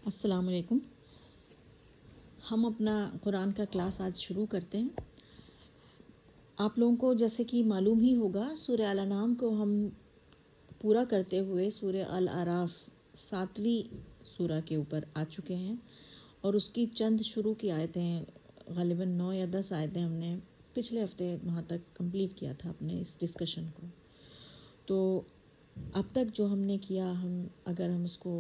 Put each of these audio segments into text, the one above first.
السلام علیکم۔ ہم اپنا قرآن کا کلاس آج شروع کرتے ہیں۔ آپ لوگوں کو جیسے کہ معلوم ہی ہوگا، سورہ الانعام کو ہم پورا کرتے ہوئے سورہ الاعراف 7ویں سورہ کے اوپر آ چکے ہیں، اور اس کی چند شروع کی آیتیں، غالباً 9 یا 10 آیتیں ہم نے پچھلے ہفتے وہاں تک کمپلیٹ کیا تھا اپنے اس ڈسکشن کو۔ تو اب تک جو ہم نے کیا، اگر ہم اس کو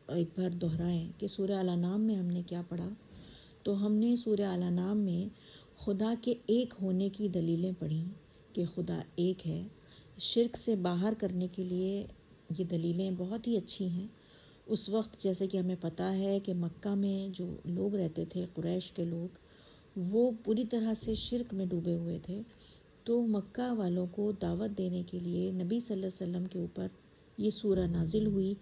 ایک بار دہرائیں کہ سورہ الانعام میں ہم نے کیا پڑھا، تو ہم نے سورہ الانعام میں خدا کے ایک ہونے کی دلیلیں پڑھیں کہ خدا ایک ہے۔ شرک سے باہر کرنے کے لیے یہ دلیلیں بہت ہی اچھی ہیں۔ اس وقت جیسے کہ ہمیں پتہ ہے کہ مکہ میں جو لوگ رہتے تھے، قریش کے لوگ، وہ پوری طرح سے شرک میں ڈوبے ہوئے تھے، تو مکہ والوں کو دعوت دینے کے لیے نبی صلی اللہ علیہ وسلم کے اوپر یہ سورہ نازل ہوئی،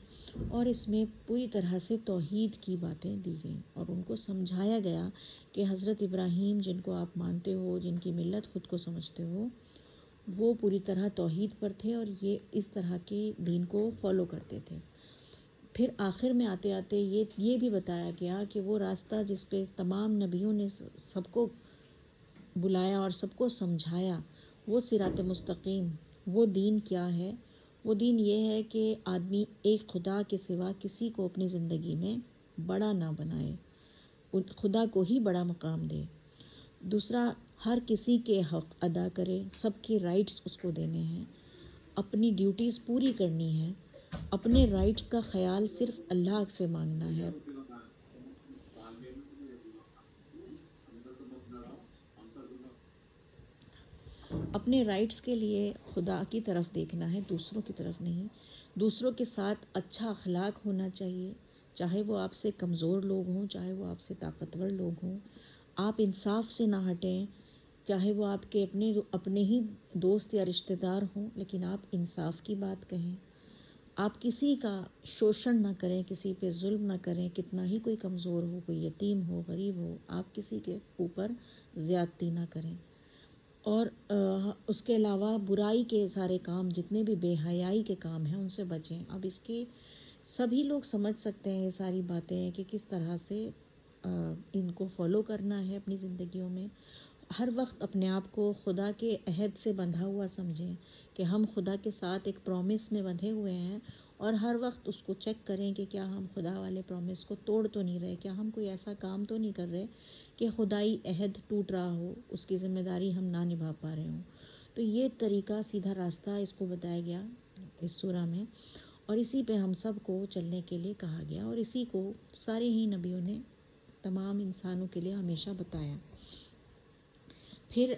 اور اس میں پوری طرح سے توحید کی باتیں دی گئیں، اور ان کو سمجھایا گیا کہ حضرت ابراہیم جن کو آپ مانتے ہو، جن کی ملت خود کو سمجھتے ہو، وہ پوری طرح توحید پر تھے اور یہ اس طرح کے دین کو فالو کرتے تھے۔ پھر آخر میں آتے آتے یہ بھی بتایا گیا کہ وہ راستہ جس پہ تمام نبیوں نے سب کو بلایا اور سب کو سمجھایا، وہ صراط مستقیم، وہ دین کیا ہے؟ وہ دین یہ ہے کہ آدمی ایک خدا کے سوا کسی کو اپنی زندگی میں بڑا نہ بنائے، خدا کو ہی بڑا مقام دے۔ دوسرا، ہر کسی کے حق ادا کرے، سب کے رائٹس اس کو دینے ہیں، اپنی ڈیوٹیز پوری کرنی ہے، اپنے رائٹس کا خیال صرف اللہ سے مانگنا ہے۔ اپنے رائٹس کے لیے خدا کی طرف دیکھنا ہے، دوسروں کی طرف نہیں۔ دوسروں کے ساتھ اچھا اخلاق ہونا چاہیے، چاہے وہ آپ سے کمزور لوگ ہوں، چاہے وہ آپ سے طاقتور لوگ ہوں۔ آپ انصاف سے نہ ہٹیں، چاہے وہ آپ کے اپنے ہی دوست یا رشتہ دار ہوں، لیکن آپ انصاف کی بات کہیں۔ آپ کسی کا شوشن نہ کریں، کسی پہ ظلم نہ کریں، کتنا ہی کوئی کمزور ہو، کوئی یتیم ہو، غریب ہو، آپ کسی کے اوپر زیادتی نہ کریں۔ اور اس کے علاوہ برائی کے سارے کام، جتنے بھی بے حیائی کے کام ہیں، ان سے بچیں۔ اب اس کی سبھی لوگ سمجھ سکتے ہیں یہ ساری باتیں کہ کس طرح سے ان کو فالو کرنا ہے اپنی زندگیوں میں۔ ہر وقت اپنے آپ کو خدا کے عہد سے بندھا ہوا سمجھیں کہ ہم خدا کے ساتھ ایک پرومس میں بندھے ہوئے ہیں، اور ہر وقت اس کو چیک کریں کہ کیا ہم خدا والے پرومس کو توڑ تو نہیں رہے، کیا ہم کوئی ایسا کام تو نہیں کر رہے کہ خدائی عہد ٹوٹ رہا ہو، اس کی ذمہ داری ہم نہ نبھا پا رہے ہوں۔ تو یہ طریقہ، سیدھا راستہ اس کو بتایا گیا اس سورہ میں، اور اسی پہ ہم سب کو چلنے کے لیے کہا گیا، اور اسی کو سارے ہی نبیوں نے تمام انسانوں کے لیے ہمیشہ بتایا۔ پھر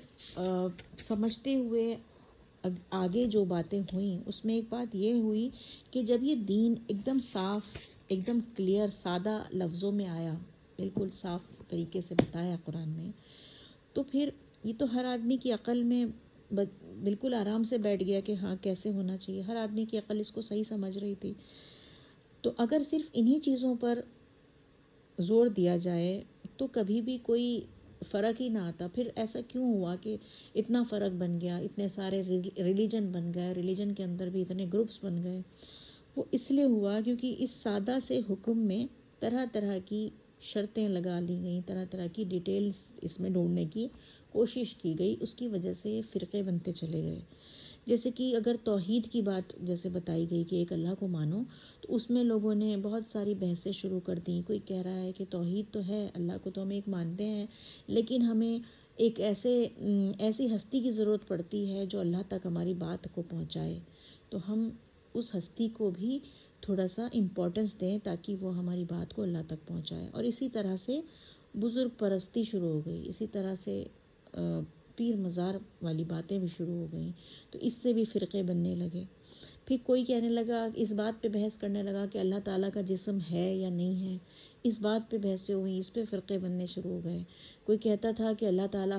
سمجھتے ہوئے آگے جو باتیں ہوئیں، اس میں ایک بات یہ ہوئی کہ جب یہ دین ایک دم صاف، ایک دم کلیئر، سادہ لفظوں میں آیا، بالکل صاف طریقے سے بتایا قرآن میں، تو پھر یہ تو ہر آدمی کی عقل میں بالکل آرام سے بیٹھ گیا کہ ہاں کیسے ہونا چاہیے، ہر آدمی کی عقل اس کو صحیح سمجھ رہی تھی۔ تو اگر صرف انہی چیزوں پر زور دیا جائے تو کبھی بھی کوئی فرق ہی نہ آتا۔ پھر ایسا کیوں ہوا کہ اتنا فرق بن گیا، اتنے سارے ریلیجن بن گئے، ریلیجن کے اندر بھی اتنے گروپس بن گئے؟ وہ اس لیے ہوا کیونکہ اس سادہ سے حکم میں طرح طرح کی شرطیں لگا لی گئیں، طرح طرح کی ڈیٹیلز اس میں ڈھونڈنے کی کوشش کی گئی، اس کی وجہ سے یہ فرقے بنتے چلے گئے۔ جیسے کہ اگر توحید کی بات جیسے بتائی گئی کہ ایک اللہ کو مانو، تو اس میں لوگوں نے بہت ساری بحثیں شروع کر دیں۔ کوئی کہہ رہا ہے کہ توحید تو ہے، اللہ کو تو ہم ایک مانتے ہیں، لیکن ہمیں ایک ایسی ہستی کی ضرورت پڑتی ہے جو اللہ تک ہماری بات کو پہنچائے، تو ہم اس ہستی کو بھی تھوڑا سا امپورٹنس دیں تاکہ وہ ہماری بات کو اللہ تک پہنچائے۔ اور اسی طرح سے بزرگ پرستی شروع ہو گئی، اسی طرح سے پیر مزار والی باتیں بھی شروع ہو گئیں، تو اس سے بھی فرقے بننے لگے۔ پھر کوئی کہنے لگا، اس بات پہ بحث کرنے لگا کہ اللہ تعالیٰ کا جسم ہے یا نہیں ہے، اس بات پہ بحثیں ہوئیں، اس پہ فرقے بننے شروع ہو گئے۔ کوئی کہتا تھا کہ اللہ تعالیٰ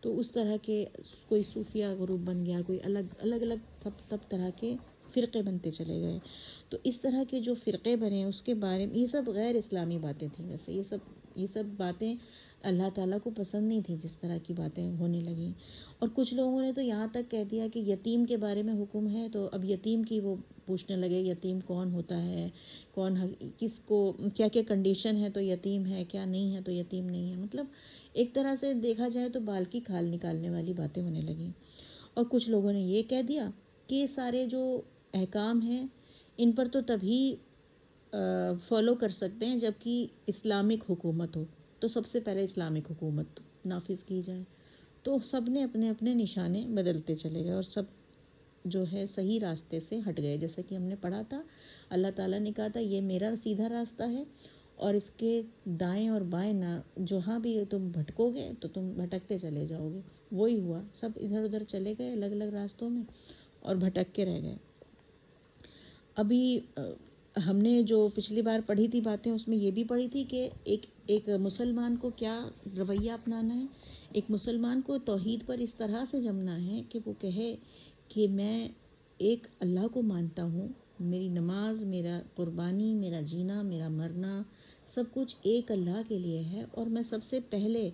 تو اس طرح کے کوئی صوفیہ گروپ بن گیا، کوئی الگ سب طرح کے فرقے بنتے چلے گئے۔ تو اس طرح کے جو فرقے بنے، اس کے بارے میں یہ سب غیر اسلامی باتیں تھیں۔ ویسے یہ سب باتیں اللہ تعالیٰ کو پسند نہیں تھیں، جس طرح کی باتیں ہونے لگیں۔ اور کچھ لوگوں نے تو یہاں تک کہہ دیا کہ یتیم کے بارے میں حکم ہے، تو اب یتیم کی وہ پوچھنے لگے یتیم کون ہوتا ہے، کون کس کو کیا کیا کنڈیشن ہے تو یتیم ہے، کیا نہیں ہے تو یتیم نہیں ہے. مطلب ایک طرح سے دیکھا جائے تو بال کی کھال نکالنے والی باتیں ہونے لگیں. اور کچھ لوگوں نے یہ کہہ دیا کہ یہ سارے جو احکام ہیں ان پر تو تبھی فالو کر سکتے ہیں جب کہ اسلامک حکومت ہو، تو سب سے پہلے اسلامک حکومت نافذ کی جائے. تو سب نے اپنے اپنے نشانے بدلتے چلے گئے اور سب جو ہے صحیح راستے سے ہٹ گئے. جیسا کہ ہم نے پڑھا تھا، اللہ تعالیٰ نے کہا تھا یہ میرا سیدھا راستہ ہے اور اس کے دائیں اور بائیں نہ جہاں بھی تم بھٹکو گے تو تم بھٹکتے چلے جاؤ گے. وہی ہوا، سب ادھر ادھر چلے گئے الگ الگ راستوں میں اور بھٹک کے رہ گئے. ابھی ہم نے جو پچھلی بار پڑھی تھی باتیں، اس میں یہ بھی پڑھی تھی کہ ایک مسلمان کو کیا رویہ اپنانا ہے. ایک مسلمان کو توحید پر اس طرح سے جمنا ہے کہ وہ کہے کہ میں ایک اللہ کو مانتا ہوں، میری نماز، میرا قربانی، میرا جینا، میرا مرنا سب کچھ ایک اللہ کے لیے ہے اور میں سب سے پہلے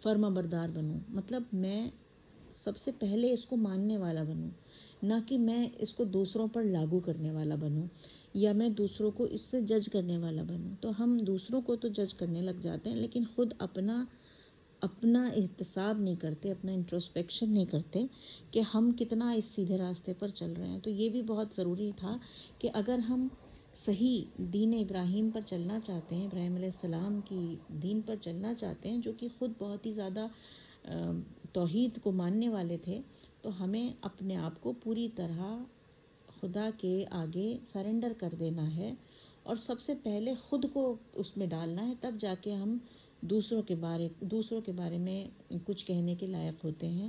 فرما بردار بنوں. مطلب میں سب سے پہلے اس کو ماننے والا بنوں، نہ کہ میں اس کو دوسروں پر لاگو کرنے والا بنوں یا میں دوسروں کو اس سے جج کرنے والا بنوں. تو ہم دوسروں کو تو جج کرنے لگ جاتے ہیں لیکن خود اپنا احتساب نہیں کرتے، اپنا انٹروسپیکشن نہیں کرتے کہ ہم کتنا اس سیدھے راستے پر چل رہے ہیں. تو یہ بھی بہت ضروری تھا کہ اگر ہم صحیح دین ابراہیم پر چلنا چاہتے ہیں، ابراہیم علیہ السلام کی دین پر چلنا چاہتے ہیں جو کہ خود بہت ہی زیادہ توحید کو ماننے والے تھے، تو ہمیں اپنے آپ کو پوری طرح خدا کے آگے سرنڈر کر دینا ہے اور سب سے پہلے خود کو اس میں ڈالنا ہے. تب جا کے ہم دوسروں کے بارے میں کچھ کہنے کے لائق ہوتے ہیں.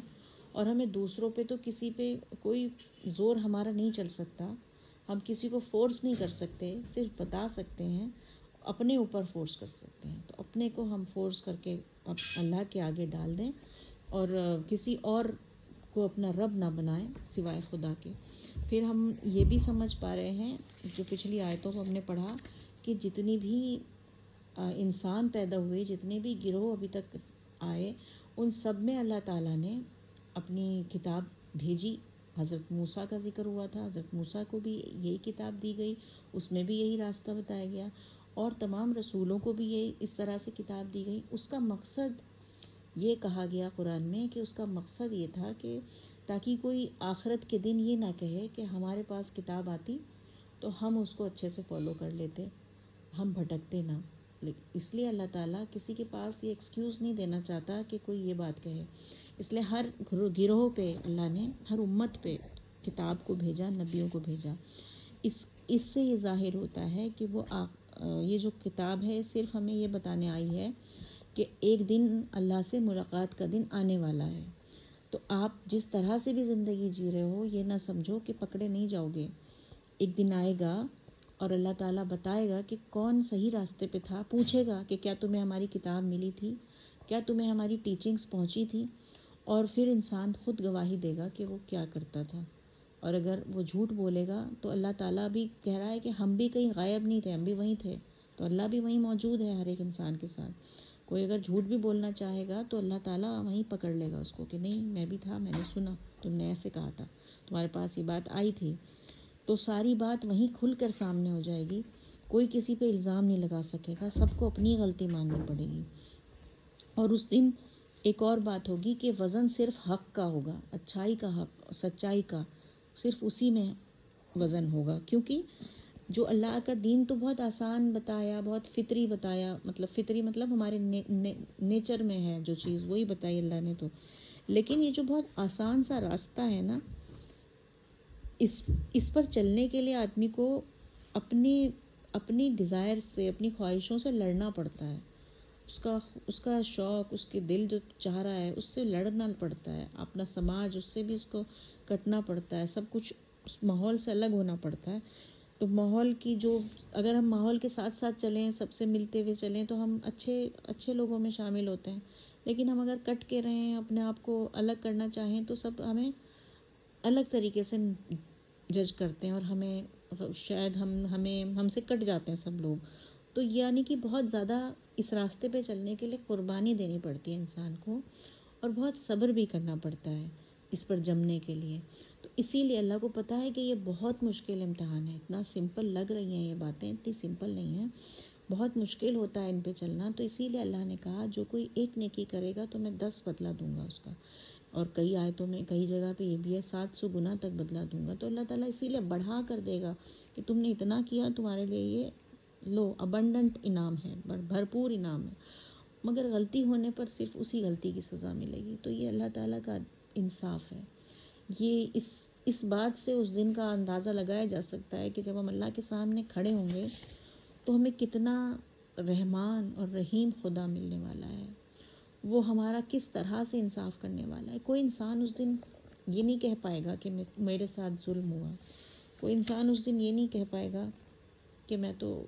اور ہمیں دوسروں پہ تو کسی پہ کوئی زور ہمارا نہیں چل سکتا، ہم کسی کو فورس نہیں کر سکتے، صرف بتا سکتے ہیں، اپنے اوپر فورس کر سکتے ہیں. تو اپنے کو ہم فورس کر کے اللہ کے آگے ڈال دیں اور کسی اور کو اپنا رب نہ بنائیں سوائے خدا کے. پھر ہم یہ بھی سمجھ پا رہے ہیں جو پچھلی آیتوں کو ہم نے پڑھا کہ جتنی بھی انسان پیدا ہوئے، جتنے بھی گروہ ابھی تک آئے، ان سب میں اللہ تعالیٰ نے اپنی کتاب بھیجی. حضرت موسیٰ کا ذکر ہوا تھا، حضرت موسیٰ کو بھی یہی کتاب دی گئی، اس میں بھی یہی راستہ بتایا گیا اور تمام رسولوں کو بھی یہی اس طرح سے کتاب دی گئی. اس کا مقصد یہ کہا گیا قرآن میں کہ اس کا مقصد یہ تھا کہ تاکہ کوئی آخرت کے دن یہ نہ کہے کہ ہمارے پاس کتاب آتی تو ہم اس کو اچھے سے فالو کر لیتے، ہم بھٹکتے نہ. اس لیے اللہ تعالیٰ کسی کے پاس یہ ایکسکیوز نہیں دینا چاہتا کہ کوئی یہ بات کہے. اس لیے ہر گروہ پہ اللہ نے، ہر امت پہ کتاب کو بھیجا، نبیوں کو بھیجا. اس سے یہ ظاہر ہوتا ہے کہ یہ جو کتاب ہے صرف ہمیں یہ بتانے آئی ہے کہ ایک دن اللہ سے ملاقات کا دن آنے والا ہے. تو آپ جس طرح سے بھی زندگی جی رہے ہو یہ نہ سمجھو کہ پکڑے نہیں جاؤ گے. ایک دن آئے گا اور اللہ تعالیٰ بتائے گا کہ کون صحیح راستے پہ تھا، پوچھے گا کہ کیا تمہیں ہماری کتاب ملی تھی، کیا تمہیں ہماری ٹیچنگز پہنچی تھی، اور پھر انسان خود گواہی دے گا کہ وہ کیا کرتا تھا. اور اگر وہ جھوٹ بولے گا تو اللہ تعالیٰ بھی کہہ رہا ہے کہ ہم بھی کہیں غائب نہیں تھے، ہم بھی وہیں تھے. تو اللہ بھی وہیں موجود ہے ہر ایک انسان کے ساتھ. کوئی اگر جھوٹ بھی بولنا چاہے گا تو اللہ تعالیٰ وہیں پکڑ لے گا اس کو کہ نہیں میں بھی تھا، میں نے سنا، تم نے ایسے کہا تھا، تمہارے پاس یہ بات آئی تھی. تو ساری بات وہیں کھل کر سامنے ہو جائے گی. کوئی کسی پہ الزام نہیں لگا سکے گا، سب کو اپنی غلطی ماننی پڑے گی. اور اس دن ایک اور بات ہوگی کہ وزن صرف حق کا ہوگا، اچھائی کا حق، سچائی کا، صرف اسی میں وزن ہوگا. کیونکہ جو اللہ کا دین تو بہت آسان بتایا، بہت فطری بتایا، مطلب فطری مطلب ہمارے نیچر میں ہے جو چیز وہی بتائی اللہ نے. تو لیکن یہ جو بہت آسان سا راستہ ہے نا، اس پر چلنے کے لیے آدمی کو اپنی ڈیزائر سے، اپنی خواہشوں سے لڑنا پڑتا ہے. اس کا شوق، اس کے دل جو چاہ رہا ہے اس سے لڑنا پڑتا ہے. اپنا سماج، اس سے بھی اس کو کٹنا پڑتا ہے. سب کچھ اس ماحول سے الگ ہونا پڑتا ہے. تو ماحول کی اگر ہم ماحول کے ساتھ ساتھ چلیں، سب سے ملتے ہوئے چلیں تو ہم اچھے لوگوں میں شامل ہوتے ہیں. لیکن ہم اگر کٹ کے رہیں، اپنے آپ کو الگ کرنا چاہیں تو سب ہمیں الگ طریقے سے جج کرتے ہیں اور ہمیں شاید ہم سے کٹ جاتے ہیں سب لوگ. تو یعنی کہ بہت زیادہ اس راستے پہ چلنے کے لیے قربانی دینی پڑتی ہے انسان کو اور بہت صبر بھی کرنا پڑتا ہے اس پر جمنے کے لیے. تو اسی لیے اللہ کو پتہ ہے کہ یہ بہت مشکل امتحان ہے. اتنا سمپل لگ رہی ہیں یہ باتیں، اتنی سمپل نہیں ہیں، بہت مشکل ہوتا ہے ان پہ چلنا. تو اسی لیے اللہ نے کہا جو کوئی ایک نیکی کرے گا تو میں 10 بدلہ دوں گا اس کا. اور کئی آیتوں میں کئی جگہ پہ یہ بھی ہے 700 گنا تک بدلہ دوں گا. تو اللہ تعالیٰ اسی لیے بڑھا کر دے گا کہ تم نے اتنا کیا، تمہارے لیے یہ لو ابنڈنٹ انعام ہے، بھرپور انعام ہے. مگر غلطی ہونے پر صرف اسی غلطی کی سزا ملے گی. تو یہ اللہ تعالیٰ کا انصاف ہے. یہ اس بات سے اس دن کا اندازہ لگایا جا سکتا ہے کہ جب ہم اللہ کے سامنے کھڑے ہوں گے تو ہمیں کتنا رحمان اور رحیم خدا ملنے والا ہے. وہ ہمارا کس طرح سے انصاف کرنے والا ہے. کوئی انسان اس دن یہ نہیں کہہ پائے گا کہ میرے ساتھ ظلم ہوا. کوئی انسان اس دن یہ نہیں کہہ پائے گا کہ میں تو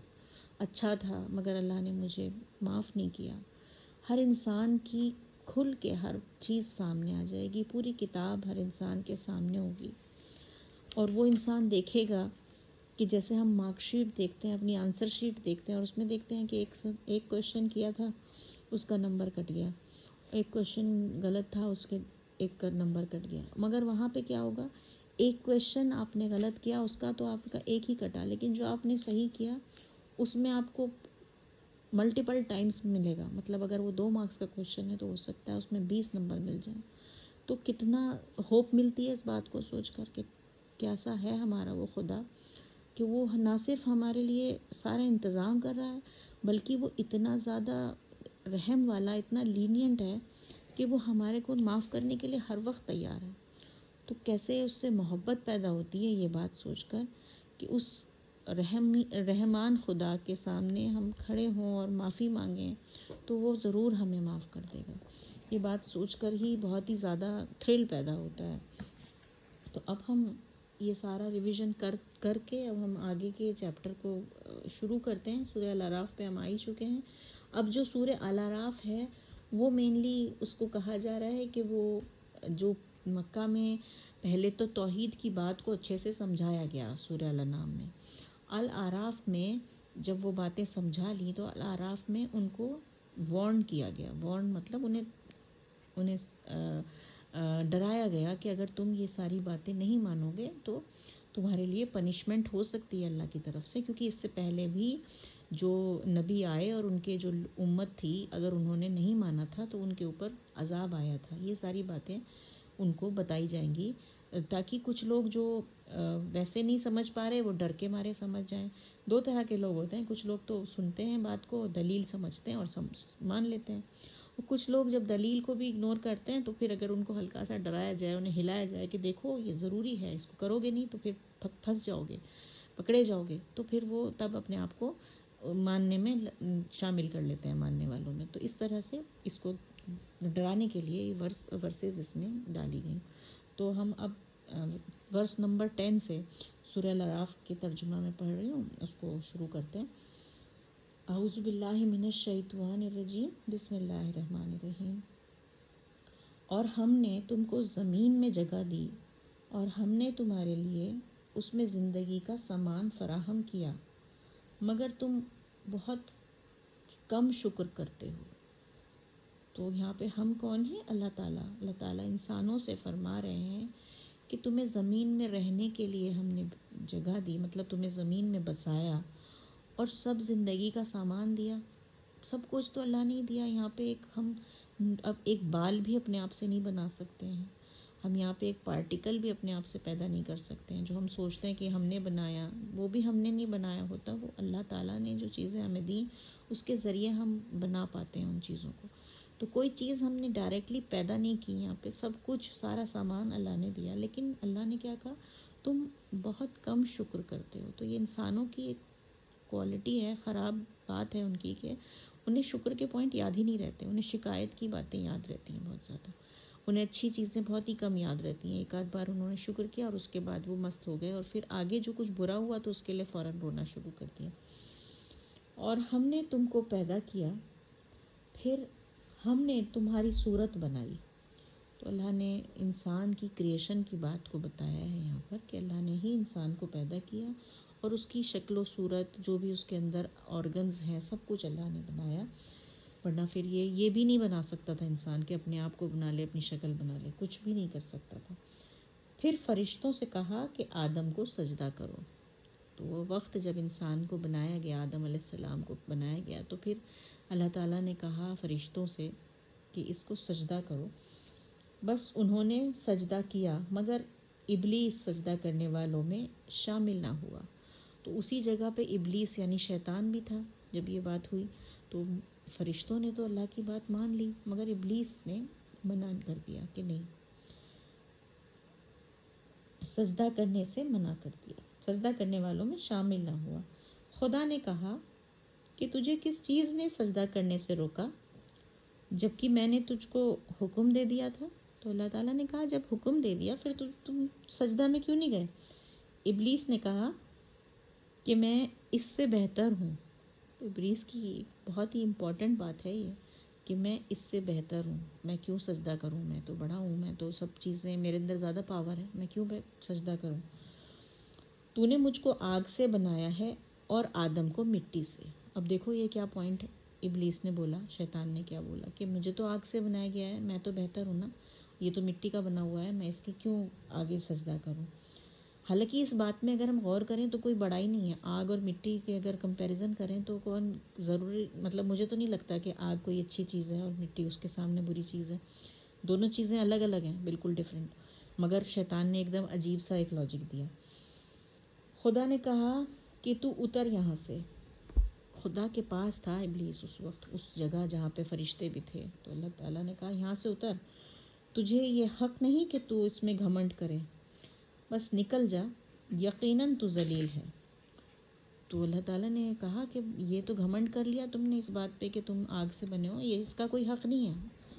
اچھا تھا مگر اللہ نے مجھے معاف نہیں کیا. ہر انسان کی کھل کے ہر چیز سامنے آ جائے گی. پوری کتاب ہر انسان کے سامنے ہوگی اور وہ انسان دیکھے گا کہ جیسے ہم مارک شیٹ دیکھتے ہیں، اپنی آنسر شیٹ دیکھتے ہیں اور اس میں دیکھتے ہیں کہ ایک کویشچن کیا تھا اس کا نمبر کٹ گیا، ایک کویشچن غلط تھا اس کے ایک کا نمبر کٹ گیا. مگر وہاں پہ کیا ہوگا، ایک کویشچن آپ نے غلط کیا اس کا تو آپ کا ایک ہی کٹا، لیکن جو آپ نے صحیح کیا اس میں آپ کو ملٹیپل ٹائمز ملے گا. مطلب اگر وہ 2 مارکس کا کویشچن ہے تو ہو سکتا ہے اس میں 20 نمبر مل جائیں. تو کتنا ہوپ ملتی ہے اس بات کو سوچ کر کہ کیسا ہے ہمارا وہ خدا، کہ وہ نہ صرف ہمارے لیے سارا انتظام کر رہا ہے بلکہ وہ اتنا زیادہ رحم والا، اتنا لینینٹ ہے کہ وہ ہمارے کو معاف کرنے کے لیے ہر وقت تیار ہے. تو کیسے اس سے محبت پیدا ہوتی ہے یہ بات سوچ کر کہ اس رحمان خدا کے سامنے ہم کھڑے ہوں اور معافی مانگیں تو وہ ضرور ہمیں معاف کر دے گا. یہ بات سوچ کر ہی بہت ہی زیادہ تھرل پیدا ہوتا ہے. تو اب ہم یہ سارا ریویژن کر کے اب ہم آگے کے چیپٹر کو شروع کرتے ہیں. سورہ الاعراف پہ ہم آ ہی چکے ہیں. اب جو سورہ الاعراف ہے وہ مینلی اس کو کہا جا رہا ہے کہ وہ جو مکہ میں پہلے تو توحید کی بات کو اچھے سے سمجھایا گیا سورہ الانعام میں. الاعراف میں جب وہ باتیں سمجھا لیں تو الاعراف میں ان کو وارن کیا گیا. وارن مطلب انہیں ڈرایا گیا کہ اگر تم یہ ساری باتیں نہیں مانو گے تو تمہارے لیے پنشمنٹ ہو سکتی ہے اللہ کی طرف سے. کیونکہ اس سے پہلے بھی جو نبی آئے اور ان کے جو امت تھی اگر انہوں نے نہیں مانا تھا تو ان کے اوپر عذاب آیا تھا. یہ ساری باتیں ان کو بتائی جائیں گی تاکہ کچھ لوگ جو ویسے نہیں سمجھ پا رہے وہ ڈر کے مارے سمجھ جائیں. 2 طرح کے لوگ ہوتے ہیں، کچھ لوگ تو سنتے ہیں بات کو، دلیل سمجھتے ہیں اور مان لیتے ہیں. اور کچھ لوگ جب دلیل کو بھی اگنور کرتے ہیں تو پھر اگر ان کو ہلکا سا ڈرایا جائے، انہیں ہلایا جائے کہ دیکھو یہ ضروری ہے، اس کو کرو گے نہیں تو پھر پھنس جاؤ گے، پکڑے جاؤ گے، تو پھر وہ تب اپنے آپ کو ماننے میں شامل کر لیتے ہیں، ماننے والوں میں. تو اس طرح سے اس کو ڈرانے کے لیے یہ ورسز اس میں ڈالی گئیں. تو ہم اب ورس نمبر 10 سے سورہ الاعراف کے ترجمہ میں پڑھ رہی ہوں، اس کو شروع کرتے ہیں. اعوذ باللہ من الشیطان الرجیم، بسم اللہ الرحمن الرحیم. اور ہم نے تم کو زمین میں جگہ دی اور ہم نے تمہارے لیے اس میں زندگی کا سامان فراہم کیا مگر تم بہت کم شکر کرتے ہو. تو یہاں پہ ہم کون ہیں؟ اللہ تعالیٰ. اللہ تعالیٰ انسانوں سے فرما رہے ہیں کہ تمہیں زمین میں رہنے کے لیے ہم نے جگہ دی، مطلب تمہیں زمین میں بسایا اور سب زندگی کا سامان دیا. سب کچھ تو اللہ نے ہی دیا. یہاں پہ ہم اب ایک بال بھی اپنے آپ سے نہیں بنا سکتے ہیں. ہم یہاں پہ ایک پارٹیکل بھی اپنے آپ سے پیدا نہیں کر سکتے ہیں. جو ہم سوچتے ہیں کہ ہم نے بنایا، وہ بھی ہم نے نہیں بنایا ہوتا. وہ اللہ تعالیٰ نے جو چیزیں ہمیں دیں اس کے ذریعے ہم بنا پاتے ہیں ان چیزوں کو. تو کوئی چیز ہم نے ڈائریکٹلی پیدا نہیں کی. یہاں پہ سب کچھ سارا سامان اللہ نے دیا، لیکن اللہ نے کیا کہا؟ تم بہت کم شکر کرتے ہو. تو یہ انسانوں کی ایک کوالٹی ہے، خراب بات ہے ان کی کہ انہیں شکر کے پوائنٹ یاد ہی نہیں رہتے. انہیں شکایت کی باتیں یاد رہتی ہیں بہت زیادہ. انہیں اچھی چیزیں بہت ہی کم یاد رہتی ہیں. ایک آدھ بار انہوں نے شکر کیا اور اس کے بعد وہ مست ہو گئے اور پھر آگے جو کچھ برا ہوا تو اس کے لیے فوراً رونا شروع کر دیا. اور ہم نے تم کو پیدا کیا، پھر ہم نے تمہاری صورت بنائی. تو اللہ نے انسان کی کریشن کی بات کو بتایا ہے یہاں پر کہ اللہ نے ہی انسان کو پیدا کیا اور اس کی شکل و صورت، جو بھی اس کے اندر آرگنز ہیں، سب کچھ اللہ نے بنایا. ورنہ پھر یہ بھی نہیں بنا سکتا تھا انسان کہ اپنے آپ کو بنا لے، اپنی شکل بنا لے، کچھ بھی نہیں کر سکتا تھا. پھر فرشتوں سے کہا کہ آدم کو سجدہ کرو. تو وہ وقت جب انسان کو بنایا گیا، آدم علیہ السلام کو بنایا گیا، تو پھر اللہ تعالیٰ نے کہا فرشتوں سے کہ اس کو سجدہ کرو. بس انہوں نے سجدہ کیا، مگر ابلیس سجدہ کرنے والوں میں شامل نہ ہوا. تو اسی جگہ پہ ابلیس یعنی شیطان بھی تھا. جب یہ بات ہوئی تو فرشتوں نے تو اللہ کی بات مان لی، مگر ابلیس نے منع کر دیا کہ نہیں، سجدہ کرنے سے منع کر دیا، سجدہ کرنے والوں میں شامل نہ ہوا. خدا نے کہا کہ تجھے کس چیز نے سجدہ کرنے سے روکا جبکہ میں نے تجھ کو حکم دے دیا تھا؟ تو اللہ تعالیٰ نے کہا جب حکم دے دیا پھر تم سجدہ میں کیوں نہیں گئے؟ ابلیس نے کہا کہ میں اس سے بہتر ہوں. تو ابلیس کی بہت ہی امپورٹنٹ بات ہے یہ کہ میں اس سے بہتر ہوں، میں کیوں سجدہ کروں، میں تو بڑا ہوں، میں تو سب چیزیں میرے اندر زیادہ پاور ہے، میں کیوں سجدہ کروں؟ تو نے مجھ کو آگ سے بنایا ہے اور آدم کو مٹی سے. اب دیکھو یہ کیا پوائنٹ ہے. ابلیس نے بولا، شیطان نے کیا بولا کہ مجھے تو آگ سے بنایا گیا ہے، میں تو بہتر ہوں نا، یہ تو مٹی کا بنا ہوا ہے، میں اس کی کیوں آگے سجدہ کروں؟ حالانکہ اس بات میں اگر ہم غور کریں تو کوئی بڑائی نہیں ہے. آگ اور مٹی کے اگر کمپیریزن کریں تو کون ضروری، مطلب مجھے تو نہیں لگتا کہ آگ کوئی اچھی چیز ہے اور مٹی اس کے سامنے بری چیز ہے. دونوں چیزیں الگ الگ ہیں، بالکل ڈیفرنٹ. مگر شیطان نے ایک دم عجیب سا ایک لاجک دیا. خدا نے کہا کہ تو اتر یہاں سے. خدا کے پاس تھا ابلیس اس وقت، اس جگہ جہاں پہ فرشتے بھی تھے. تو اللہ تعالیٰ نے کہا یہاں سے اتر، تجھے یہ حق نہیں کہ تو اس میں گھمنڈ کرے، بس نکل جا، یقیناً تو ذلیل ہے. تو اللہ تعالیٰ نے کہا کہ یہ تو گھمنڈ کر لیا تم نے اس بات پہ کہ تم آگ سے بنے ہو، یہ اس کا کوئی حق نہیں ہے،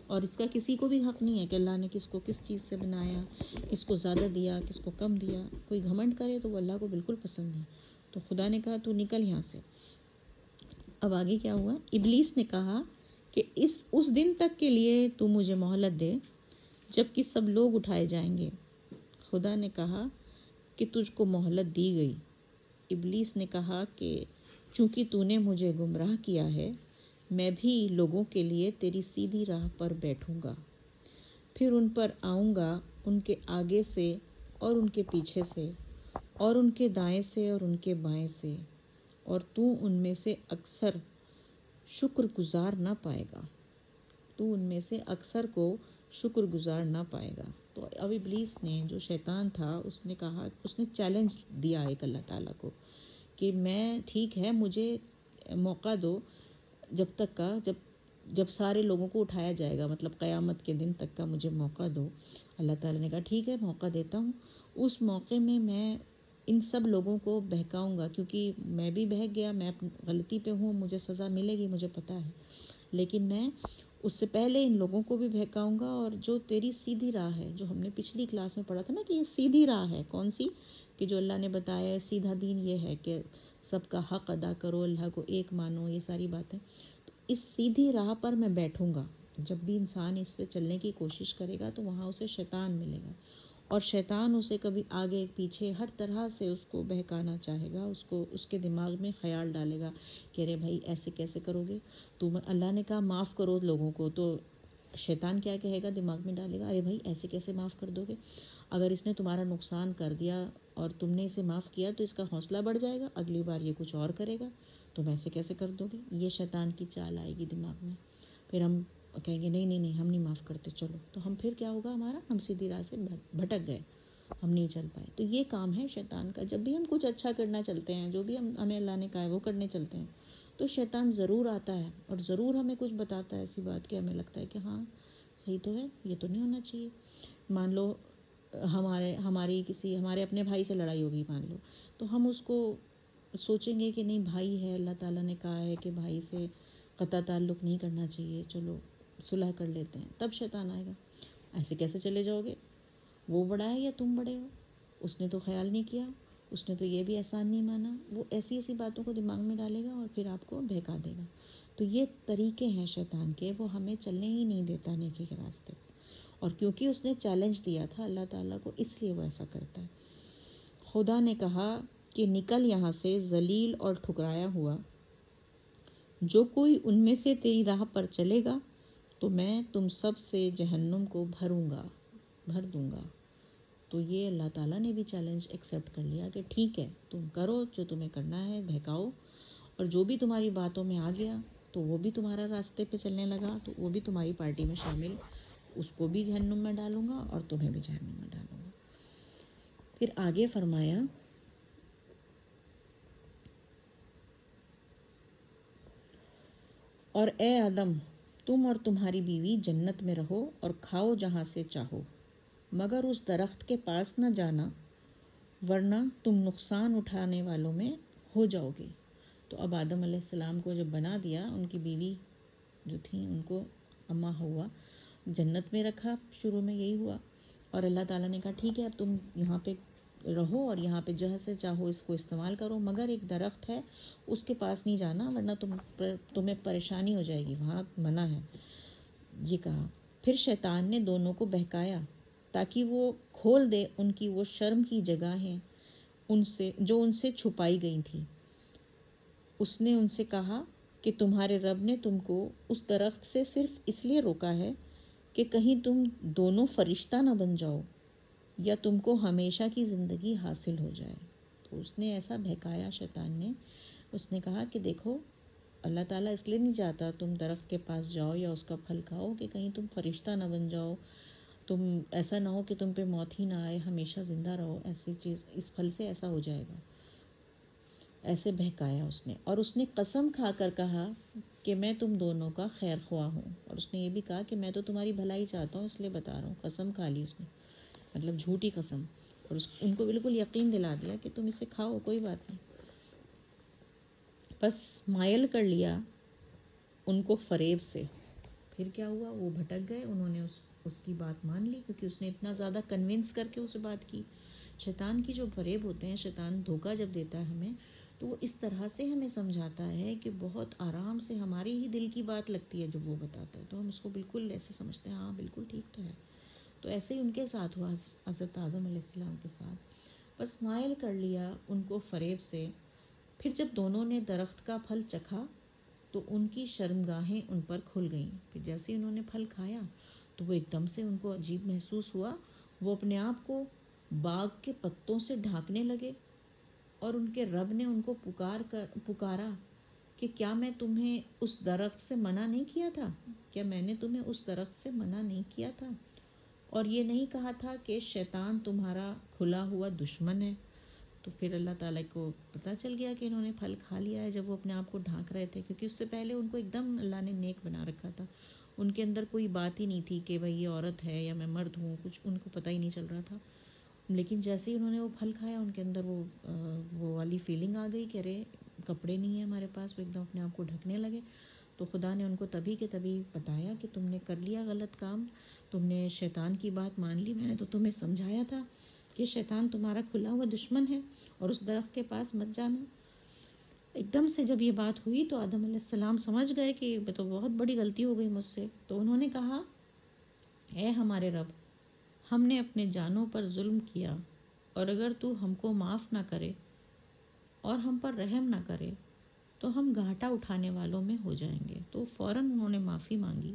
اور اس کا کسی کو بھی حق نہیں ہے کہ اللہ نے کس کو کس چیز سے بنایا، کس کو زیادہ دیا، کس کو کم دیا. کوئی گھمنڈ کرے تو وہ اللہ کو بالکل پسند ہے. تو خدا نے کہا تو نکل یہاں سے. اب آگے کیا ہوا؟ ابلیس نے کہا کہ اس دن تک کے لیے تو مجھے مہلت دے جب کہ سب لوگ اٹھائے جائیں گے. خدا نے کہا کہ تجھ کو مہلت دی گئی. ابلیس نے کہا کہ چونکہ تو نے مجھے گمراہ کیا ہے، میں بھی لوگوں کے لیے تیری سیدھی راہ پر بیٹھوں گا، پھر ان پر آؤں گا، ان کے آگے سے اور ان کے پیچھے سے اور ان کے دائیں سے اور ان کے بائیں سے، اور تو ان میں سے اکثر شکر گزار نہ پائے گا. تو ان میں سے اکثر کو شکر گزار نہ پائے گا. تو اب ابلیس نے، جو شیطان تھا، اس نے کہا، اس نے چیلنج دیا ایک اللہ تعالیٰ کو کہ میں ٹھیک ہے، مجھے موقع دو جب تک کا جب سارے لوگوں کو اٹھایا جائے گا، مطلب قیامت کے دن تک کا مجھے موقع دو. اللہ تعالیٰ نے کہا ٹھیک ہے، موقع دیتا ہوں. اس موقع میں ان سب لوگوں کو بہکاؤں گا، کیونکہ میں بھی بہک گیا، میں اپنی غلطی پہ ہوں، مجھے سزا ملے گی، مجھے پتہ ہے، لیکن میں اس سے پہلے ان لوگوں کو بھی بہکاؤں گا. اور جو تیری سیدھی راہ ہے، جو ہم نے پچھلی کلاس میں پڑھا تھا نا کہ یہ سیدھی راہ ہے، کون سی؟ کہ جو اللہ نے بتایا ہے سیدھا دین یہ ہے کہ سب کا حق ادا کرو، اللہ کو ایک مانو، یہ ساری باتیں. تو اس سیدھی راہ پر میں بیٹھوں گا. جب بھی انسان اس پہ چلنے کی کوشش کرے گا تو وہاں اسے شیطان ملے گا، اور شیطان اسے کبھی آگے پیچھے ہر طرح سے اس کو بہکانا چاہے گا، اس کو اس کے دماغ میں خیال ڈالے گا کہ ارے بھائی ایسے کیسے کرو گے تم، اللہ نے کہا معاف کرو لوگوں کو، تو شیطان کیا کہے گا، دماغ میں ڈالے گا ارے بھائی ایسے کیسے معاف کر دو گے، اگر اس نے تمہارا نقصان کر دیا اور تم نے اسے معاف کیا تو اس کا حوصلہ بڑھ جائے گا، اگلی بار یہ کچھ اور کرے گا، تم ایسے کیسے کر دو گے. یہ شیطان کی چال آئے گی دماغ میں. پھر ہم کہیں گے نہیں نہیں نہیں، ہم نہیں معاف کرتے، چلو. تو ہم پھر کیا ہوگا ہمارا، ہم سیدھی راہ سے بھٹک گئے، ہم نہیں چل پائے. تو یہ کام ہے شیطان کا. جب بھی ہم کچھ اچھا کرنا چلتے ہیں، جو بھی ہمیں اللہ نے کہا ہے وہ کرنے چلتے ہیں، تو شیطان ضرور آتا ہے اور ضرور ہمیں کچھ بتاتا ہے ایسی بات کہ ہمیں لگتا ہے کہ ہاں صحیح تو ہے، یہ تو نہیں ہونا چاہیے. مان لو ہمارے اپنے بھائی سے لڑائی ہوگی، مان لو، تو ہم اس کو سوچیں گے کہ نہیں بھائی ہے، اللہ تعالیٰ نے کہا ہے کہ بھائی سے قطع تعلق نہیں کرنا چاہیے، چلو صلح کر لیتے ہیں. تب شیطان آئے گا ایسے کیسے چلے جاؤ گے، وہ بڑا ہے یا تم بڑے ہو، اس نے تو خیال نہیں کیا، اس نے تو یہ بھی احسان نہیں مانا. وہ ایسی ایسی باتوں کو دماغ میں ڈالے گا اور پھر آپ کو بہکا دے گا. تو یہ طریقے ہیں شیطان کے، وہ ہمیں چلنے ہی نہیں دیتا نیکی کے راستے پہ. اور کیونکہ اس نے چیلنج دیا تھا اللہ تعالیٰ کو، اس لیے وہ ایسا کرتا ہے. خدا نے کہا کہ نکل یہاں سے ذلیل اور ٹھکرایا ہوا، جو کوئی ان میں سے تیری راہ پر چلے گا تو میں تم سب سے جہنم کو بھر دوں گا. تو یہ اللہ تعالیٰ نے بھی چیلنج ایکسیپٹ کر لیا کہ ٹھیک ہے، تم کرو جو تمہیں کرنا ہے، بہکاؤ، اور جو بھی تمہاری باتوں میں آ گیا تو وہ بھی تمہارا راستے پہ چلنے لگا تو وہ بھی تمہاری پارٹی میں شامل، اس کو بھی جہنم میں ڈالوں گا اور تمہیں بھی جہنم میں ڈالوں گا۔ پھر آگے فرمایا اور اے آدم، تم اور تمہاری بیوی جنت میں رہو اور کھاؤ جہاں سے چاہو، مگر اس درخت کے پاس نہ جانا ورنہ تم نقصان اٹھانے والوں میں ہو جاؤ گے۔ تو اب آدم علیہ السلام کو جب بنا دیا، ان کی بیوی جو تھیں ان کو اما ہوا جنت میں رکھا، شروع میں یہی ہوا، اور اللہ تعالیٰ نے کہا ٹھیک ہے اب تم یہاں پہ رہو اور یہاں پہ جہاں سے چاہو اس کو استعمال کرو، مگر ایک درخت ہے اس کے پاس نہیں جانا ورنہ تمہیں پریشانی ہو جائے گی، وہاں منع ہے، یہ کہا۔ پھر شیطان نے دونوں کو بہکایا تاکہ وہ کھول دے ان کی وہ شرم کی جگہیں جو ان سے چھپائی گئی تھیں۔ اس نے ان سے کہا کہ تمہارے رب نے تم کو اس درخت سے صرف اس لیے روکا ہے کہ کہیں تم دونوں فرشتہ نہ بن جاؤ یا تم کو ہمیشہ کی زندگی حاصل ہو جائے۔ تو اس نے ایسا بہکایا شیطان نے، اس نے کہا کہ دیکھو اللہ تعالیٰ اس لیے نہیں چاہتا تم درخت کے پاس جاؤ یا اس کا پھل کھاؤ کہ کہیں تم فرشتہ نہ بن جاؤ، تم ایسا نہ ہو کہ تم پہ موت ہی نہ آئے، ہمیشہ زندہ رہو، ایسی چیز اس پھل سے ایسا ہو جائے گا۔ ایسے بہکایا اس نے، اور اس نے قسم کھا کر کہا کہ میں تم دونوں کا خیر خواہ ہوں، اور اس نے یہ بھی کہا کہ میں تو تمہاری بھلائی چاہتا ہوں اس لیے بتا رہا ہوں۔ قسم کھا لی اس نے، مطلب جھوٹی قسم، اور ان کو بالکل یقین دلا دیا کہ تم اسے کھاؤ کوئی بات نہیں۔ بس مائل کر لیا ان کو فریب سے۔ پھر کیا ہوا، وہ بھٹک گئے، انہوں نے اس کی بات مان لی کیونکہ اس نے اتنا زیادہ کنونس کر کے اسے بات کی۔ شیطان کی جو فریب ہوتے ہیں، شیطان دھوکہ جب دیتا ہے ہمیں تو وہ اس طرح سے ہمیں سمجھاتا ہے کہ بہت آرام سے ہماری ہی دل کی بات لگتی ہے جب وہ بتاتا ہے، تو ہم اس کو بالکل ایسے سمجھتے ہیں ہاں بالکل ٹھیک تو ہے۔ تو ایسے ہی ان کے ساتھ ہوا حضرت آدم علیہ السلام کے ساتھ، بس مائل کر لیا ان کو فریب سے۔ پھر جب دونوں نے درخت کا پھل چکھا تو ان کی شرمگاہیں ان پر کھل گئیں۔ پھر جیسے انہوں نے پھل کھایا تو وہ ایک دم سے ان کو عجیب محسوس ہوا، وہ اپنے آپ کو باغ کے پتوں سے ڈھانکنے لگے، اور ان کے رب نے ان کو پکارا کہ کیا میں تمہیں اس درخت سے منع نہیں کیا تھا؟ کیا میں نے تمہیں اس درخت سے منع نہیں کیا تھا؟ اور یہ نہیں کہا تھا کہ شیطان تمہارا کھلا ہوا دشمن ہے؟ تو پھر اللہ تعالیٰ کو پتہ چل گیا کہ انہوں نے پھل کھا لیا ہے جب وہ اپنے آپ کو ڈھانک رہے تھے، کیونکہ اس سے پہلے ان کو ایک دم اللہ نے نیک بنا رکھا تھا، ان کے اندر کوئی بات ہی نہیں تھی کہ بھئی یہ عورت ہے یا میں مرد ہوں، کچھ ان کو پتہ ہی نہیں چل رہا تھا۔ لیکن جیسے ہی انہوں نے وہ پھل کھایا ان کے اندر وہ والی فیلنگ آ گئی کہ ارے کپڑے نہیں ہیں ہمارے پاس، وہ ایک دم اپنے آپ کو ڈھکنے لگے۔ تو خدا نے ان کو تبھی کے تبھی بتایا کہ تم نے کر لیا غلط کام، تم نے شیطان کی بات مان لی، میں نے تو تمہیں سمجھایا تھا کہ شیطان تمہارا کھلا ہوا دشمن ہے اور اس درخت کے پاس مت جانا۔ ایک دم سے جب یہ بات ہوئی تو آدم علیہ السلام سمجھ گئے کہ یہ تو بہت بڑی غلطی ہو گئی مجھ سے، تو انہوں نے کہا اے ہمارے رب، ہم نے اپنے جانوں پر ظلم کیا، اور اگر تو ہم کو معاف نہ کرے اور ہم پر رحم نہ کرے تو ہم گھاٹا اٹھانے والوں میں ہو جائیں گے۔ تو فوراً انہوں نے معافی مانگی،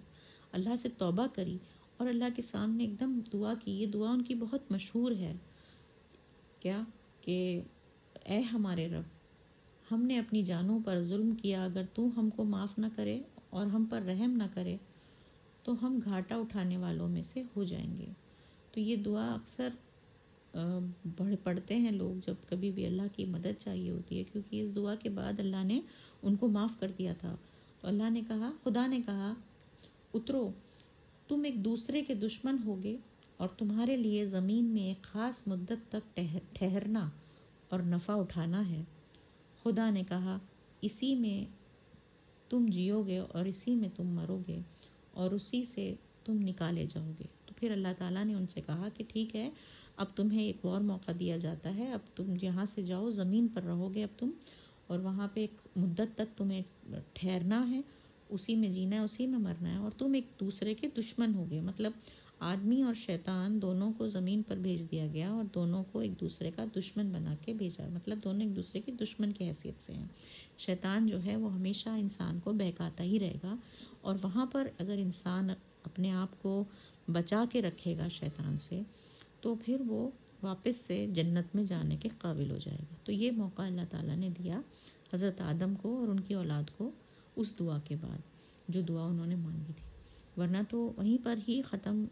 اللہ سے توبہ کری، اور اللہ کے سامنے ایک دم دعا کی۔ یہ دعا ان کی بہت مشہور ہے، کیا کہ اے ہمارے رب، ہم نے اپنی جانوں پر ظلم کیا، اگر تو ہم کو معاف نہ کرے اور ہم پر رحم نہ کرے تو ہم گھاٹا اٹھانے والوں میں سے ہو جائیں گے۔ تو یہ دعا اکثر پڑھتے ہیں لوگ جب کبھی بھی اللہ کی مدد چاہیے ہوتی ہے، کیونکہ اس دعا کے بعد اللہ نے ان کو معاف کر دیا تھا۔ تو اللہ نے کہا، خدا نے کہا اترو، تم ایک دوسرے کے دشمن ہوگے اور تمہارے لیے زمین میں ایک خاص مدت تک ٹھہرنا اور نفع اٹھانا ہے۔ خدا نے کہا اسی میں تم جیو گے اور اسی میں تم مرو گے اور اسی سے تم نکالے جاؤ گے۔ تو پھر اللہ تعالیٰ نے ان سے کہا کہ ٹھیک ہے، اب تمہیں ایک اور موقع دیا جاتا ہے، اب تم یہاں سے جاؤ، زمین پر رہو گے اب تم، اور وہاں پہ ایک مدت تک تمہیں ٹھہرنا ہے، اسی میں جینا ہے، اسی میں مرنا ہے، اور تم ایک دوسرے کے دشمن ہوگے۔ مطلب آدمی اور شیطان دونوں کو زمین پر بھیج دیا گیا اور دونوں کو ایک دوسرے کا دشمن بنا کے بھیجا، مطلب دونوں ایک دوسرے کے دشمن کی حیثیت سے ہیں۔ شیطان جو ہے وہ ہمیشہ انسان کو بہکاتا ہی رہے گا، اور وہاں پر اگر انسان اپنے آپ کو بچا کے رکھے گا شیطان سے تو پھر وہ واپس سے جنت میں جانے کے قابل ہو جائے گا۔ تو یہ موقع اللہ تعالیٰ نے دیا حضرت آدم کو اور ان کی اولاد کو اس دعا کے بعد جو دعا انہوں نے مانگی تھی، ورنہ تو وہیں پر ہی ختم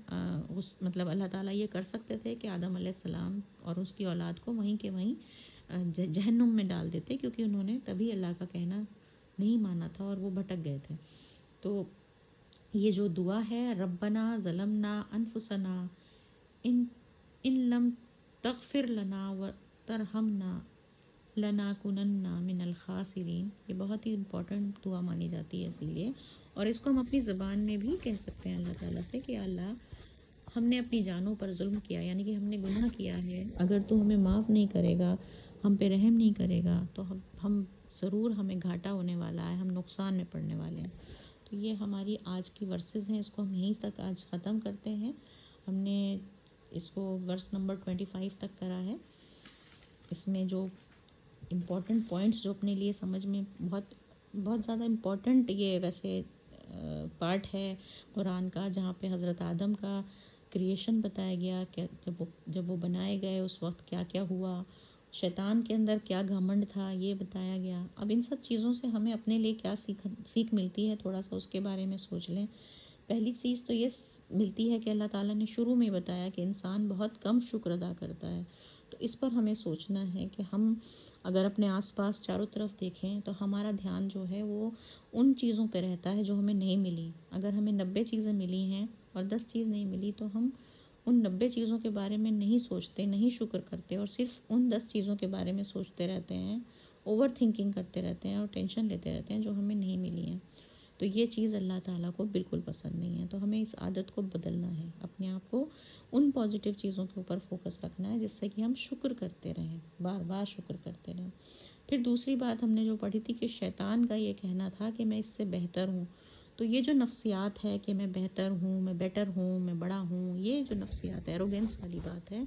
مطلب اللہ تعالیٰ یہ کر سکتے تھے کہ آدم علیہ السلام اور اس کی اولاد کو وہیں کے وہیں جہنم میں ڈال دیتے، کیونکہ انہوں نے تبھی اللہ کا کہنا نہیں مانا تھا اور وہ بھٹک گئے تھے۔ تو یہ جو دعا ہے، ربنا ظلمنا انفسنا ان لم تغفر لنا وترحمنا لنکونن من الخاسرین، یہ بہت ہی امپورٹنٹ دعا مانی جاتی ہے اسی لیے، اور اس کو ہم اپنی زبان میں بھی کہہ سکتے ہیں اللہ تعالیٰ سے کہ اللہ ہم نے اپنی جانوں پر ظلم کیا، یعنی کہ ہم نے گناہ کیا ہے، اگر تو ہمیں معاف نہیں کرے گا، ہم پہ رحم نہیں کرے گا، تو ہم ضرور ہمیں گھاٹا ہونے والا ہے، ہم نقصان میں پڑنے والے ہیں۔ تو یہ ہماری آج کی ورسز ہیں، اس کو ہم یہیں تک آج ختم کرتے ہیں۔ ہم نے اس کو ورس نمبر 25 تک کرا ہے۔ اس میں جو امپورٹنٹ پوائنٹس جو اپنے لیے سمجھ میں بہت زیادہ امپورٹنٹ یہ ویسے پارٹ ہے قرآن کا، جہاں پہ حضرت آدم کا کریشن بتایا گیا کہ جب وہ بنائے گئے اس وقت کیا کیا ہوا، شیطان کے اندر کیا گھمنڈ تھا یہ بتایا گیا۔ اب ان سب چیزوں سے ہمیں اپنے لیے کیا سیکھ ملتی ہے، تھوڑا سا اس کے بارے میں سوچ لیں۔ پہلی چیز تو یہ ملتی ہے کہ اللہ تعالیٰ نے شروع میں بتایا کہ انسان بہت کم شکر ادا کرتا ہے، تو اس پر ہمیں سوچنا ہے کہ ہم اگر اپنے آس پاس چاروں طرف دیکھیں تو ہمارا دھیان جو ہے وہ ان چیزوں پہ رہتا ہے جو ہمیں نہیں ملی۔ اگر ہمیں 90 چیزیں ملی ہیں اور 10 چیز نہیں ملی تو ہم ان 90 چیزوں کے بارے میں نہیں سوچتے، نہیں شکر کرتے، اور صرف ان 10 چیزوں کے بارے میں سوچتے رہتے ہیں، اوور تھنکنگ کرتے رہتے ہیں اور ٹینشن لیتے رہتے ہیں جو ہمیں نہیں ملی ہیں۔ تو یہ چیز اللہ تعالیٰ کو بالکل پسند نہیں ہے۔ تو ہمیں اس عادت کو بدلنا ہے، اپنے آپ کو ان پازیٹیو چیزوں کے اوپر فوکس رکھنا ہے جس سے کہ ہم شکر کرتے رہیں، بار بار شکر کرتے رہیں۔ پھر دوسری بات ہم نے جو پڑھی تھی کہ شیطان کا یہ کہنا تھا کہ میں اس سے بہتر ہوں، تو یہ جو نفسیات ہے کہ میں بہتر ہوں، میں بیٹر ہوں، میں بڑا ہوں، یہ جو نفسیات ہے، ایروگینس والی بات ہے،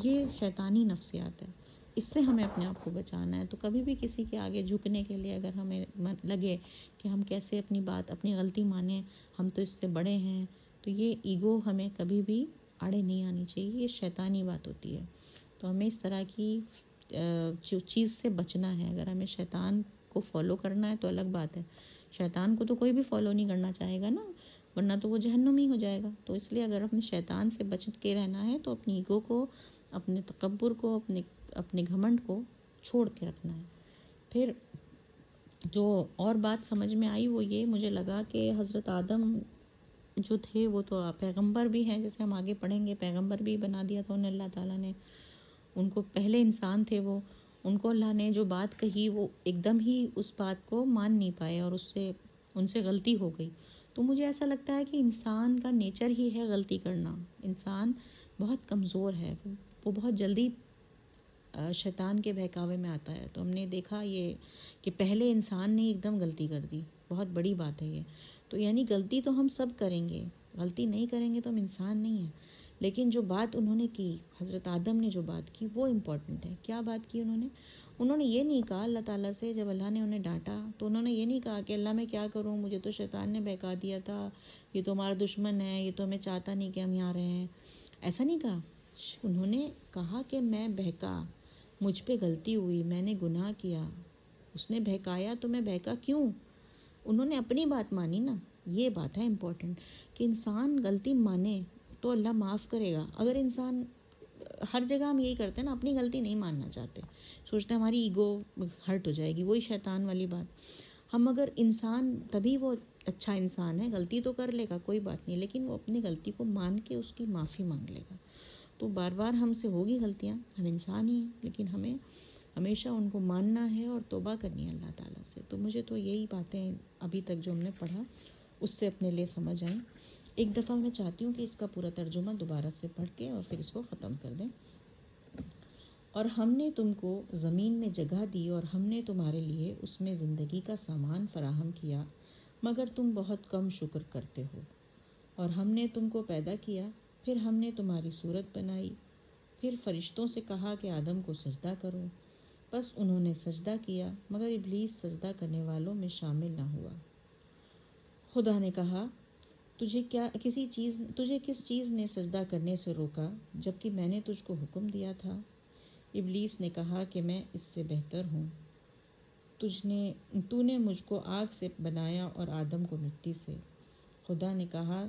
یہ شیطانی نفسیات ہے، اس سے ہمیں اپنے آپ کو بچانا ہے۔ تو کبھی بھی کسی کے آگے جھکنے کے لیے اگر ہمیں لگے کہ ہم کیسے اپنی بات، اپنی غلطی مانیں، ہم تو اس سے بڑے ہیں، تو یہ ایگو ہمیں کبھی بھی آڑے نہیں آنی چاہیے، یہ شیطانی بات ہوتی ہے۔ تو ہمیں اس طرح کی جو چیز سے بچنا ہے۔ اگر ہمیں شیطان کو فالو کرنا ہے تو الگ بات ہے، شیطان کو تو کوئی بھی فالو نہیں کرنا چاہے گا نا، ورنہ تو وہ جہنمی ہو جائے گا۔ تو اس لیے اگر اپنے شیطان سے بچ کے رہنا ہے تو اپنی ایگو کو، اپنے تکبر کو، اپنے گھمنڈ کو چھوڑ کے رکھنا ہے۔ پھر جو اور بات سمجھ میں آئی وہ یہ مجھے لگا کہ حضرت آدم جو تھے وہ تو پیغمبر بھی ہیں، جیسے ہم آگے پڑھیں گے، پیغمبر بھی بنا دیا تھا انہیں اللہ تعالیٰ نے، ان کو پہلے انسان تھے وہ، ان کو اللہ نے جو بات کہی وہ ایک دم ہی اس بات کو مان نہیں پائے اور ان سے غلطی ہو گئی۔ تو مجھے ایسا لگتا ہے کہ انسان کا نیچر ہی ہے غلطی کرنا، انسان بہت کمزور ہے، وہ بہت جلدی شیطان کے بہکاوے میں آتا ہے۔ تو ہم نے دیکھا یہ کہ پہلے انسان نے ایک دم غلطی کر دی، بہت بڑی بات ہے یہ۔ تو یعنی غلطی تو ہم سب کریں گے، غلطی نہیں کریں گے تو ہم انسان نہیں ہیں، لیکن جو بات انہوں نے کی، حضرت آدم نے جو بات کی وہ امپورٹنٹ ہے۔ کیا بات کی انہوں نے یہ نہیں کہا اللہ تعالیٰ سے، جب اللہ نے انہیں ڈانٹا تو انہوں نے یہ نہیں کہا کہ اللہ میں کیا کروں، مجھے تو شیطان نے بہکا دیا تھا، یہ تو ہمارا دشمن ہے، یہ تو ہمیں چاہتا نہیں کہ ہم یہاں رہے ہیں، ایسا نہیں کہا۔ انہوں نے کہا کہ میں بہکا، مجھ پہ غلطی ہوئی، میں نے گناہ کیا، اس نے بہکایا تو میں بہکا کیوں، انہوں نے اپنی بات مانی نا۔ یہ بات ہے امپورٹنٹ کہ انسان غلطی مانے تو اللہ معاف کرے گا۔ اگر انسان ہر جگہ ہم یہی کرتے ہیں نا، اپنی غلطی نہیں ماننا چاہتے، سوچتے ہیں ہماری ایگو ہرٹ ہو جائے گی، وہی شیطان والی بات۔ ہم اگر انسان، تبھی وہ اچھا انسان ہے، غلطی تو کر لے گا کوئی بات نہیں، لیکن وہ اپنی غلطی کو مان کے اس کی معافی مانگ لے گا۔ تو بار بار ہم سے ہوگی غلطیاں، ہم انسان ہی ہیں، لیکن ہمیں ہمیشہ ان کو ماننا ہے اور توبہ کرنی ہے اللہ تعالیٰ سے۔ تو مجھے تو یہی باتیں ابھی تک جو ہم نے پڑھا اس سے اپنے لیے سمجھ آئیں۔ ایک دفعہ میں چاہتی ہوں کہ اس کا پورا ترجمہ دوبارہ سے پڑھ کے اور پھر اس کو ختم کر دیں۔ اور ہم نے تم کو زمین میں جگہ دی اور ہم نے تمہارے لیے اس میں زندگی کا سامان فراہم کیا، مگر تم بہت کم شکر کرتے ہو۔ اور ہم نے تم کو پیدا کیا، پھر ہم نے تمہاری صورت بنائی، پھر فرشتوں سے کہا کہ آدم کو سجدہ کرو، بس انہوں نے سجدہ کیا مگر ابلیس سجدہ کرنے والوں میں شامل نہ ہوا۔ خدا نے کہا تجھے کس چیز نے سجدہ کرنے سے روکا جبکہ میں نے تجھ کو حکم دیا تھا؟ ابلیس نے کہا کہ میں اس سے بہتر ہوں، تو نے مجھ کو آگ سے بنایا اور آدم کو مٹی سے۔ خدا نے کہا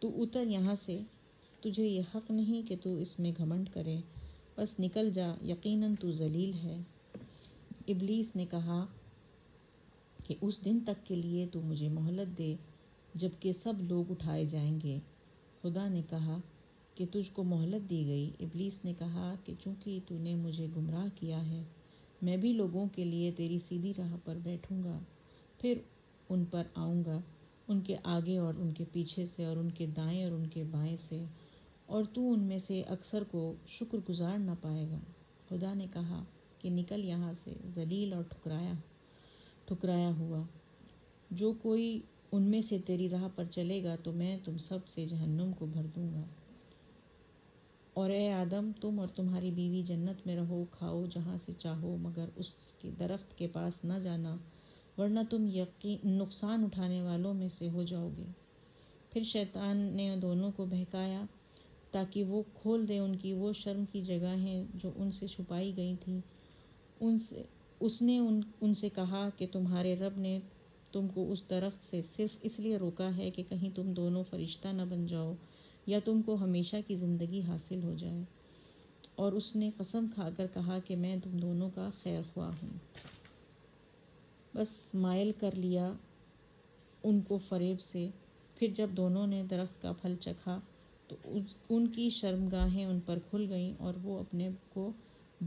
تو اتر یہاں سے، تجھے یہ حق نہیں کہ تو اس میں گھمنڈ کرے، بس نکل جا، یقیناً تو ذلیل ہے۔ ابلیس نے کہا کہ اس دن تک کے لیے تو مجھے مہلت دے جب کہ سب لوگ اٹھائے جائیں گے۔ خدا نے کہا کہ تجھ کو مہلت دی گئی۔ ابلیس نے کہا کہ چونکہ تو نے مجھے گمراہ کیا ہے، میں بھی لوگوں کے لیے تیری سیدھی راہ پر بیٹھوں گا، پھر ان پر آؤں گا، ان کے آگے اور ان کے پیچھے سے اور ان کے دائیں اور ان کے بائیں سے، اور تو ان میں سے اکثر کو شکر گزار نہ پائے گا۔ خدا نے کہا کہ نکل یہاں سے، ذلیل اور ٹھکرایا ہوا، جو کوئی ان میں سے تیری راہ پر چلے گا تو میں تم سب سے جہنم کو بھر دوں گا۔ اور اے آدم، تم اور تمہاری بیوی جنت میں رہو، کھاؤ جہاں سے چاہو، مگر اس کے درخت کے پاس نہ جانا، ورنہ تم نقصان اٹھانے والوں میں سے ہو جاؤ گے۔ پھر شیطان نے دونوں کو بہکایا تاکہ وہ کھول دے ان کی وہ شرم کی جگہیں جو ان سے چھپائی گئی تھیں۔ اس نے ان سے کہا کہ تمہارے رب نے تم کو اس درخت سے صرف اس لیے روکا ہے کہ کہیں تم دونوں فرشتہ نہ بن جاؤ یا تم کو ہمیشہ کی زندگی حاصل ہو جائے۔ اور اس نے قسم کھا کر کہا کہ میں تم دونوں کا خیر خواہ ہوں۔ بس مائل کر لیا ان کو فریب سے۔ پھر جب دونوں نے درخت کا پھل چکھا تو ان کی شرمگاہیں ان پر کھل گئیں اور وہ اپنے کو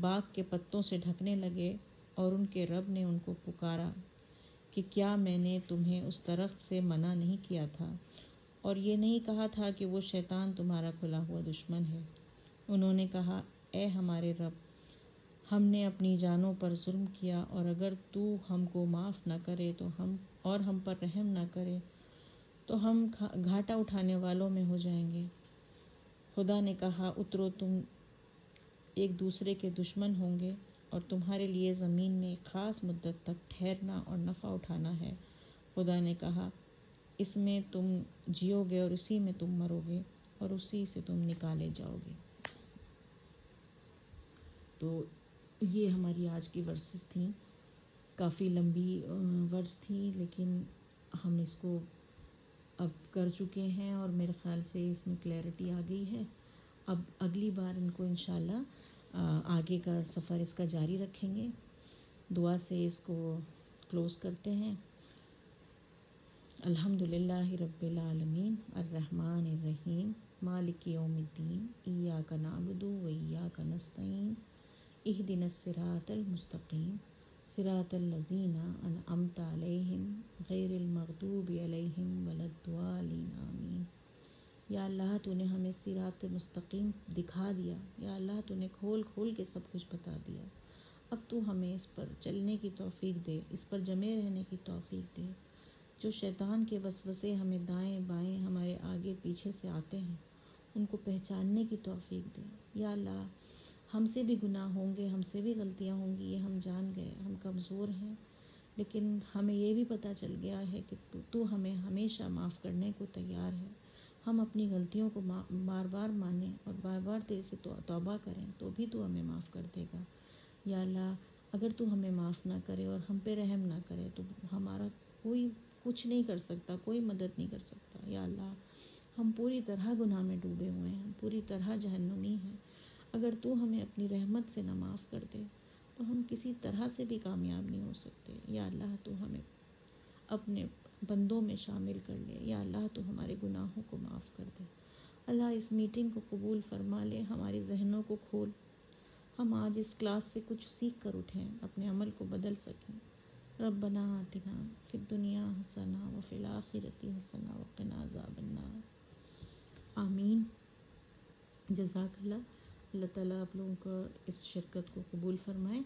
باغ کے پتوں سے ڈھکنے لگے، اور ان کے رب نے ان کو پکارا کہ کیا میں نے تمہیں اس درخت سے منع نہیں کیا تھا، اور یہ نہیں کہا تھا کہ وہ شیطان تمہارا کھلا ہوا دشمن ہے؟ انہوں نے کہا اے ہمارے رب، ہم نے اپنی جانوں پر ظلم کیا، اور اگر تو ہم کو معاف نہ کرے تو ہم پر رحم نہ کرے تو ہم گھاٹا اٹھانے والوں میں ہو جائیں گے۔ خدا نے کہا اترو، تم ایک دوسرے کے دشمن ہوں گے، اور تمہارے لیے زمین میں ایک خاص مدت تک ٹھہرنا اور نفع اٹھانا ہے۔ خدا نے کہا اس میں تم جیو گے اور اسی میں تم مرو گے اور اسی سے تم نکالے جاؤ گے۔ تو یہ ہماری آج کی ورسز تھیں، کافی لمبی ورس تھیں، لیکن ہم اس کو اب کر چکے ہیں اور میرے خیال سے اس میں کلیئرٹی آ گئی ہے۔ اب اگلی بار ان کو انشاءاللہ آگے کا سفر اس کا جاری رکھیں گے۔ دعا سے اس کو کلوز کرتے ہیں۔ الحمدللہ رب العالمین الرحمن الرحیم مالک یوم الدین ایاک نعبد و ایاک نستعین اہدنا الصراط المستقیم صراط الذین انعمت علیہم غیر المغضوب علیہم ولا الضالین آمین۔ یا اللہ تو نے ہمیں صراط مستقیم دکھا دیا، یا اللہ تو نے کھول کھول کے سب کچھ بتا دیا، اب تو ہمیں اس پر چلنے کی توفیق دے، اس پر جمے رہنے کی توفیق دے۔ جو شیطان کے وسوسے ہمیں دائیں بائیں ہمارے آگے پیچھے سے آتے ہیں ان کو پہچاننے کی توفیق دے۔ یا اللہ ہم سے بھی گناہ ہوں گے، ہم سے بھی غلطیاں ہوں گی، یہ ہم جان گئے، ہم کمزور ہیں، لیکن ہمیں یہ بھی پتہ چل گیا ہے کہ تو ہمیں ہمیشہ معاف کرنے کو تیار ہے۔ ہم اپنی غلطیوں کو بار بار مانیں اور بار بار تیرے سے توبہ کریں تو بھی تو ہمیں معاف کر دے گا۔ یا اللہ اگر تو ہمیں معاف نہ کرے اور ہم پہ رحم نہ کرے تو ہمارا کوئی کچھ نہیں کر سکتا، کوئی مدد نہیں کر سکتا۔ یا اللہ ہم پوری طرح گناہ میں ڈوبے ہوئے ہیں، ہم پوری طرح جہنمی ہیں۔ اگر تو ہمیں اپنی رحمت سے نہ معاف کر دے تو ہم کسی طرح سے بھی کامیاب نہیں ہو سکتے۔ یا اللہ تو ہمیں اپنے بندوں میں شامل کر لے۔ یا اللہ تو ہمارے گناہوں کو معاف کر دے۔ اللہ اس میٹنگ کو قبول فرما لے، ہمارے ذہنوں کو کھول، ہم آج اس کلاس سے کچھ سیکھ کر اٹھیں، اپنے عمل کو بدل سکیں۔ ربنا آتنا فی الدنیا حسنہ وفی الآخرۃ حسنہ وقنا عذاب النار۔ آمین۔ جزاک اللہ۔ اللہ تعالیٰ آپ لوگوں کو اس شرکت کو قبول فرمائے۔